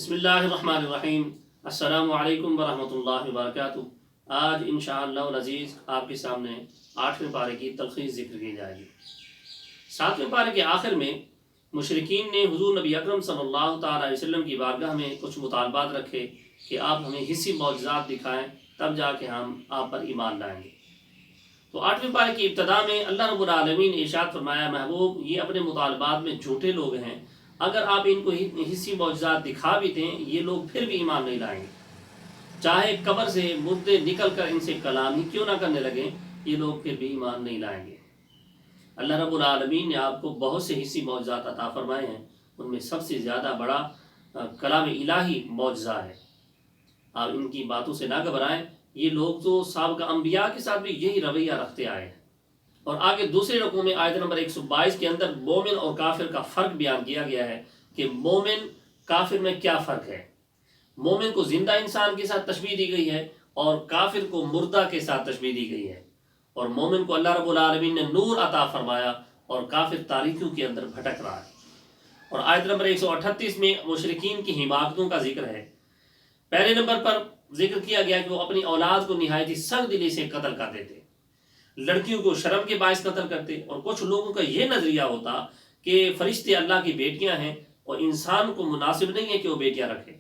بسم اللہ الرحمن الرحیم۔ السلام علیکم ورحمۃ اللہ وبرکاتہ۔ آج انشاءاللہ العزیز آپ کے سامنے 8ویں پارے کی تلخیص ذکر کی جائے گی۔ 7ویں پارے کے آخر میں مشرکین نے حضور نبی اکرم صلی اللہ تعالیٰ علیہ وسلم کی بارگاہ میں کچھ مطالبات رکھے کہ آپ ہمیں حصی معجزات دکھائیں، تب جا کے ہم آپ پر ایمان لائیں گے۔ تو 8ویں پارے کی ابتدا میں اللہ رب العالمین نے ارشاد فرمایا، محبوب یہ اپنے مطالبات میں جھوٹے لوگ ہیں، اگر آپ ان کو حصی معجزات دکھا بھی دیں یہ لوگ پھر بھی ایمان نہیں لائیں گے، چاہے قبر سے مردے نکل کر ان سے کلام ہی کیوں نہ کرنے لگیں، یہ لوگ پھر بھی ایمان نہیں لائیں گے۔ اللہ رب العالمین نے آپ کو بہت سے حصی معجزات عطا فرمائے ہیں، ان میں سب سے زیادہ بڑا کلام الہی معجزہ ہے۔ آپ ان کی باتوں سے نہ گھبرائیں، یہ لوگ تو سابقہ انبیاء کے ساتھ بھی یہی رویہ رکھتے آئے ہیں۔ اور آگے دوسرے رکوع میں آیت نمبر 122 کے اندر مومن اور کافر کا فرق بیان کیا گیا ہے کہ مومن کافر میں کیا فرق ہے۔ مومن کو زندہ انسان کے ساتھ تشبیہ دی گئی ہے اور کافر کو مردہ کے ساتھ تشبیہ دی گئی ہے، اور مومن کو اللہ رب العالمین نے نور عطا فرمایا اور کافر تاریکیوں کے اندر بھٹک رہا ہے۔ اور آیت نمبر 138 میں مشرکین کی حماقتوں کا ذکر ہے۔ پہلے نمبر پر ذکر کیا گیا کہ وہ اپنی اولاد کو نہایت ہی سنگ دلی سے قتل کر دیتے، لڑکیوں کو شرم کے باعث قتل کرتے، اور کچھ لوگوں کا یہ نظریہ ہوتا کہ فرشتے اللہ کی بیٹیاں ہیں اور انسان کو مناسب نہیں ہے کہ وہ بیٹیاں رکھے،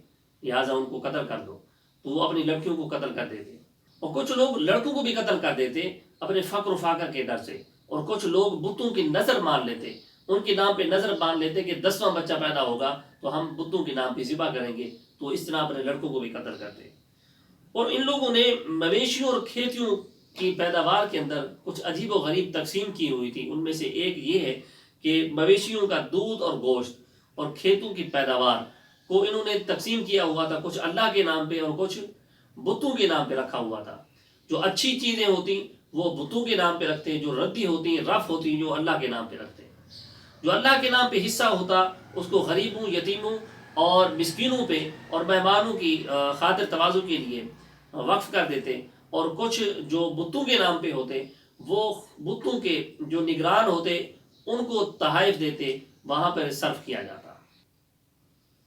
لہٰذا ان کو قتل کر دو، تو وہ اپنی لڑکیوں کو قتل کر دیتے۔ اور کچھ لوگ لڑکوں کو بھی قتل کر دیتے اپنے فقر و فاقہ کے ڈر سے، اور کچھ لوگ بتوں کی نظر مان لیتے، ان کے نام پہ نظر مان لیتے کہ 10واں بچہ پیدا ہوگا تو ہم بتوں کے نام پہ ذبح کریں گے، تو اس طرح اپنے لڑکوں کو بھی قتل کرتے۔ اور ان لوگوں نے مویشیوں اور کھیتیوں کی پیداوار کے اندر کچھ عجیب و غریب تقسیم کی ہوئی تھی۔ ان میں سے ایک یہ ہے کہ مویشیوں کا دودھ اور گوشت اور کھیتوں کی پیداوار کو انہوں نے تقسیم کیا ہوا تھا، کچھ اللہ کے نام پہ اور کچھ بتوں کے نام پہ رکھا ہوا تھا۔ جو اچھی چیزیں ہوتی وہ بتوں کے نام پہ رکھتے، جو ردی ہوتی رف ہوتی جو اللہ کے نام پہ رکھتے۔ جو اللہ کے نام پہ حصہ ہوتا اس کو غریبوں، یتیموں اور مسکینوں پہ اور مہمانوں کی خاطر تواضع کے لیے وقف کر دیتے، اور کچھ جو بتوں کے نام پہ ہوتے وہ بتوں کے جو نگران ہوتے ان کو تحائف دیتے، وہاں پر صرف کیا جاتا۔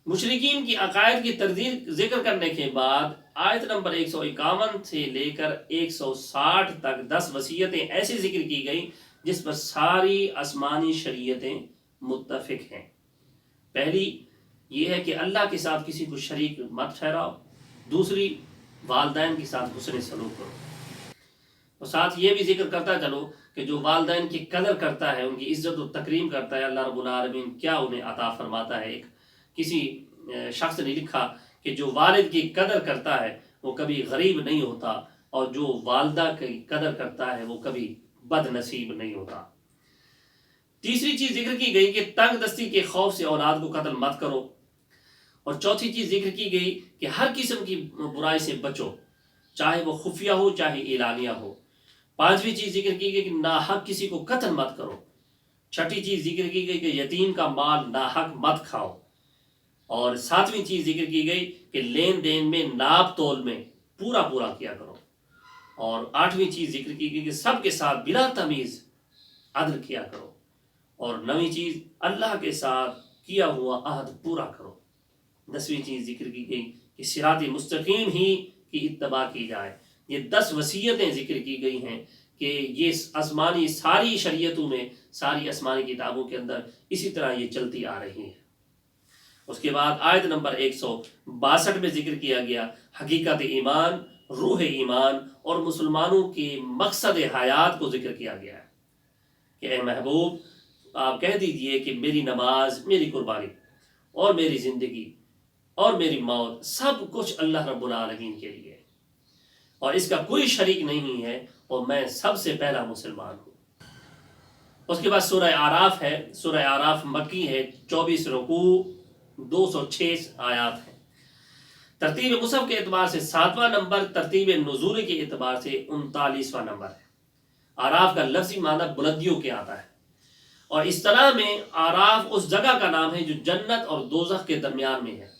مشرکین کی عقائد کی تردید ذکر کرنے کے بعد آیت نمبر 151 سے لے کر 160 تک 10 وصیتیں ایسے ذکر کی گئی جس پر ساری آسمانی شریعتیں متفق ہیں۔ پہلی یہ ہے کہ اللہ کے ساتھ کسی کو شریک مت ٹھہراؤ، دوسری والدین کے ساتھ حسن سلوک کرو، اور ساتھ یہ بھی ذکر کرتا چلو کہ جو والدین کی قدر کرتا ہے، ان کی عزت و تکریم کرتا ہے، اللہ رب العالمین کیا انہیں عطا فرماتا ہے۔ کسی شخص نے لکھا کہ جو والد کی قدر کرتا ہے وہ کبھی غریب نہیں ہوتا، اور جو والدہ کی قدر کرتا ہے وہ کبھی بد نصیب نہیں ہوتا۔ تیسری چیز ذکر کی گئی کہ تنگ دستی کے خوف سے اولاد کو قتل مت کرو، اور چوتھی چیز ذکر کی گئی کہ ہر قسم کی برائی سے بچو، چاہے وہ خفیہ ہو چاہے اعلانیہ ہو۔ پانچویں چیز ذکر کی گئی کہ ناحق کسی کو قتل مت کرو۔ چھٹی چیز ذکر کی گئی کہ یتیم کا مال ناحق مت کھاؤ، اور ساتویں چیز ذکر کی گئی کہ لین دین میں ناپ تول میں پورا پورا کیا کرو، اور آٹھویں چیز ذکر کی گئی کہ سب کے ساتھ بلا تمیز عدل کیا کرو، اور نویں چیز اللہ کے ساتھ کیا ہوا عہد پورا کرو۔ 10ویں چیز ذکر کی گئی کہ صراط مستقیم ہی کی اتباع کی جائے۔ یہ 10 وصیتیں ذکر کی گئی ہیں کہ یہ آسمانی ساری شریعتوں میں، ساری آسمانی کتابوں کے اندر اسی طرح یہ چلتی آ رہی ہیں۔ اس کے بعد آیت نمبر 162 میں ذکر کیا گیا حقیقت ایمان، روح ایمان اور مسلمانوں کی مقصد حیات کو ذکر کیا گیا ہے کہ اے محبوب آپ کہہ دیجئے کہ میری نماز، میری قربانی اور میری زندگی اور میری موت سب کچھ اللہ رب العالمین کے لیے ہے، اور اس کا کوئی شریک نہیں ہے، اور میں سب سے پہلا مسلمان ہوں۔ اس کے بعد سورہ اعراف ہے۔ سورہ اعراف مکی ہے، 24 رکوع، 206 آیات ہیں۔ ترتیب مصحف کے اعتبار سے 7واں نمبر، ترتیب نزول کے اعتبار سے 39واں نمبر ہے۔ اعراف کا لفظی معنی بلندیوں کے آتا ہے، اور اس طرح میں اعراف اس جگہ کا نام ہے جو جنت اور دوزخ کے درمیان میں ہے۔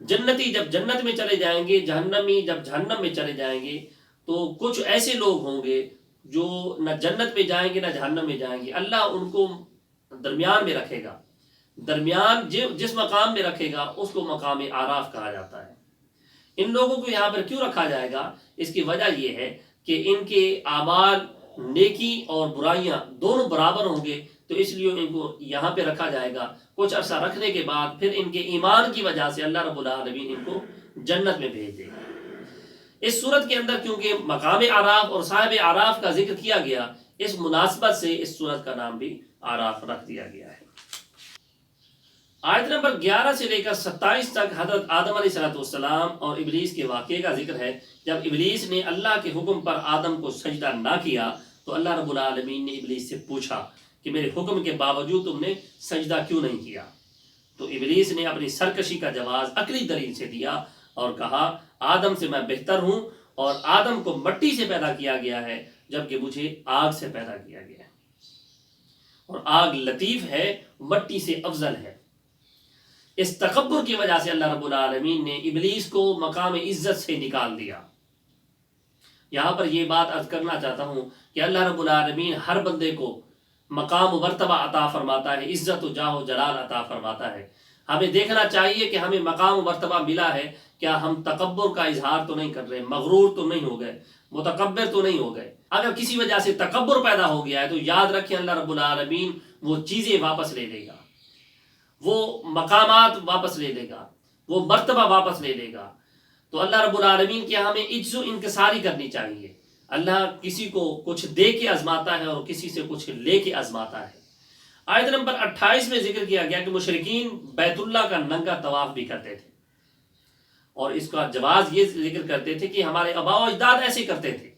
جنتی جب جنت میں چلے جائیں گے، جہنمی جب جہنم میں چلے جائیں گے، تو کچھ ایسے لوگ ہوں گے جو نہ جنت میں جائیں گے نہ جہنم میں جائیں گے، اللہ ان کو درمیان میں رکھے گا، درمیان جس مقام میں رکھے گا اس کو مقام اعراف کہا جاتا ہے۔ ان لوگوں کو یہاں پر کیوں رکھا جائے گا؟ اس کی وجہ یہ ہے کہ ان کے اعمال نیکی اور برائیاں دونوں برابر ہوں گے، تو اس لیے ان کو یہاں پہ رکھا جائے گا۔ کچھ عرصہ رکھنے کے بعد پھر ان کے ایمان کی وجہ سے اللہ رب العالمین ان کو جنت میں بھیج دے گا۔ اس صورت کے اندر کیونکہ مقام اعراف اور صاحب اعراف کا ذکر کیا گیا، اس مناسبت سے اس صورت کا نام بھی اعراف رکھ دیا گیا ہے۔ آیت نمبر 11 سے لے کر 27 تک حضرت آدم علیہ السلام اور ابلیس کے واقعے کا ذکر ہے۔ جب ابلیس نے اللہ کے حکم پر آدم کو سجدہ نہ کیا تو اللہ رب العالمین نے ابلیس سے پوچھا کہ میرے حکم کے باوجود تم نے سجدہ کیوں نہیں کیا؟ تو ابلیس نے اپنی سرکشی کا جواز عقلی دلیل سے دیا اور کہا آدم سے میں بہتر ہوں، اور آدم کو مٹی سے پیدا کیا گیا ہے جبکہ مجھے آگ سے پیدا کیا گیا ہے، اور آگ لطیف ہے، مٹی سے افضل ہے۔ اس تکبر کی وجہ سے اللہ رب العالمین نے ابلیس کو مقام عزت سے نکال دیا۔ یہاں پر یہ بات عرض کرنا چاہتا ہوں کہ اللہ رب العالمین ہر بندے کو مقام و مرتبہ عطا فرماتا ہے، عزت و جاہ و جلال عطا فرماتا ہے۔ ہمیں دیکھنا چاہیے کہ ہمیں مقام و مرتبہ ملا ہے، کیا ہم تکبر کا اظہار تو نہیں کر رہے، مغرور تو نہیں ہو گئے، متکبر تو نہیں ہو گئے۔ اگر کسی وجہ سے تکبر پیدا ہو گیا ہے تو یاد رکھیں اللہ رب العالمین وہ چیزیں واپس لے لے گا، وہ مقامات واپس لے لے گا، وہ مرتبہ واپس لے لے گا۔ تو اللہ رب العالمین کی ہمیں عجز و انکساری کرنی چاہیے۔ اللہ کسی کو کچھ دے کے آزماتا ہے اور کسی سے کچھ لے کے آزماتا ہے۔ آیت نمبر 28 میں ذکر کیا گیا کہ مشرکین بیت اللہ کا ننگا طواف بھی کرتے تھے، اور اس کا جواز یہ ذکر کرتے تھے کہ ہمارے آباء و اجداد ایسے کرتے تھے،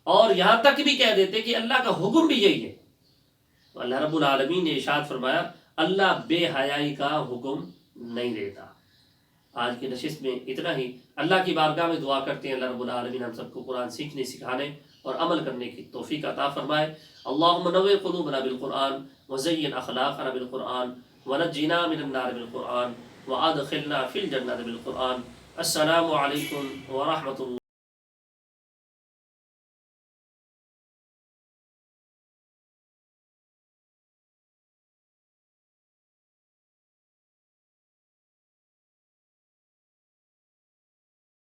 اور یہاں تک بھی کہہ دیتے کہ اللہ کا حکم بھی یہی ہے۔ تو اللہ رب العالمین نے ارشاد فرمایا اللہ بے حیائی کا حکم نہیں دیتا۔ آج کی نشست میں اتنا ہی۔ اللہ کی بارگاہ میں دعا کرتے ہیں اللہ رب العالمین ہم سب کو قرآن سیکھنے، سکھانے اور عمل کرنے کی توفیق عطا فرمائے۔ اللہم نوّر قلوبنا بالقرآن وزین اخلاقنا بالقرآن ونجنا من النار بالقرآن وادخلنا فی الجنة بالقرآن۔ السلام علیکم ورحمۃ اللہ۔